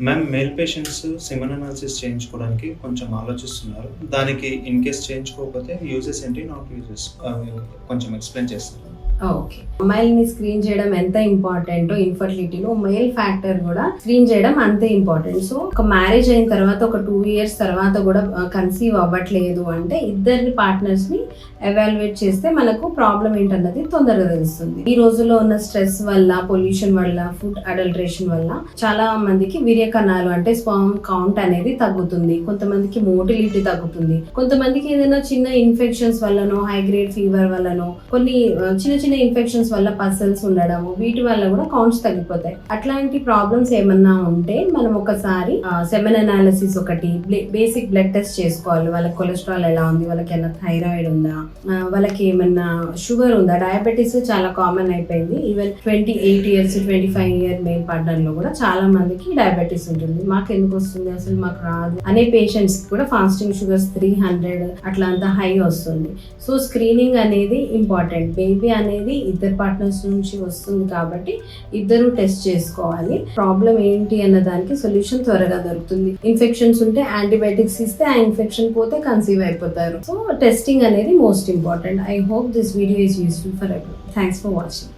Ma'am male patients semen analysis చేయించుకోవడానికి కొంచెం ఆలోచిస్తున్నారు. దానికి ఇన్ కేస్ చేయించుకోకపోతే యూజెస్ ఏంటి, నాట్ యూజెస్ కొంచెం ఎక్స్ప్లెయిన్ చేస్తారు. ఓకే, అమ్మాయిల్ని స్క్రీన్ చేయడం ఎంత ఇంపార్టెంటో ఇన్ఫర్టిలిటీలో మేల్ ఫ్యాక్టర్ కూడా స్క్రీన్ చేయడం అంతే ఇంపార్టెంట్. సో ఒక మ్యారేజ్ అయిన తర్వాత ఒక 2 years తర్వాత కూడా కన్సీవ్ అవ్వట్లేదు అంటే ఇద్దరి పార్ట్నర్స్ ని ఎవాల్యుయేట్ చేస్తే మనకు ప్రాబ్లం ఏంటన్నది తొందరగా తెలుస్తుంది. ఈ రోజుల్లో ఉన్న స్ట్రెస్ వల్ల, పొల్యూషన్ వల్ల, ఫుడ్ అడల్ట్రేషన్ వల్ల చాలా మందికి వీర్యకణాలు అంటే స్పర్మ్ కౌంట్ అనేది తగ్గుతుంది. కొంతమందికి మోటిలిటీ తగ్గుతుంది. కొంతమందికి ఏదైనా చిన్న ఇన్ఫెక్షన్స్ వల్లనో, హై గ్రేడ్ ఫీవర్ వల్లనో, కొన్ని చిన్న చిన్న ఇన్ఫెక్షన్స్ వల్ల పసల్స్ ఉండడము, వీటి వల్ల కూడా కౌంట్స్ తగ్గిపోతాయి. అట్లాంటి ప్రాబ్లమ్స్ ఏమన్నా ఉంటే మనం ఒకసారి సెమెన్ అనాలిసిస్ ఒకటి, బేసిక్ బ్లడ్ టెస్ట్ చేసుకోవాలి. వాళ్ళకి కొలెస్ట్రాల్ ఎలా ఉంది, వాళ్ళకి ఏమైనా థైరాయిడ్ ఉందా, వాళ్ళకి ఏమన్నా షుగర్ ఉందా. డయాబెటీస్ చాలా కామన్ అయిపోయింది. Even 28 years 25 year mail partner లో కూడా చాలా మందికి డయాబెటీస్ ఉంటుంది. మాకు ఎందుకు వస్తుంది, అసలు మాకు రాదు అనే పేషెంట్స్ కూడా ఫాస్టింగ్ షుగర్స్ 300 అట్లా అంత హై వస్తుంది. సో స్క్రీనింగ్ అనేది ఇంపార్టెంట్. బేబీ అనేది ఇద్దరు పార్ట్నర్స్ నుంచి వస్తుంది కాబట్టి ఇద్దరు టెస్ట్ చేసుకోవాలి. ప్రాబ్లం ఏంటి అన్న దానికి సొల్యూషన్ త్వరగా దొరుకుతుంది. ఇన్ఫెక్షన్స్ ఉంటే యాంటీబయాటిక్స్ ఇస్తే ఆ ఇన్ఫెక్షన్ పోతే కన్సీవ్ అయిపోతారు. సో టెస్టింగ్ అనేది most important. I hope this video is useful for everyone. Thanks for watching.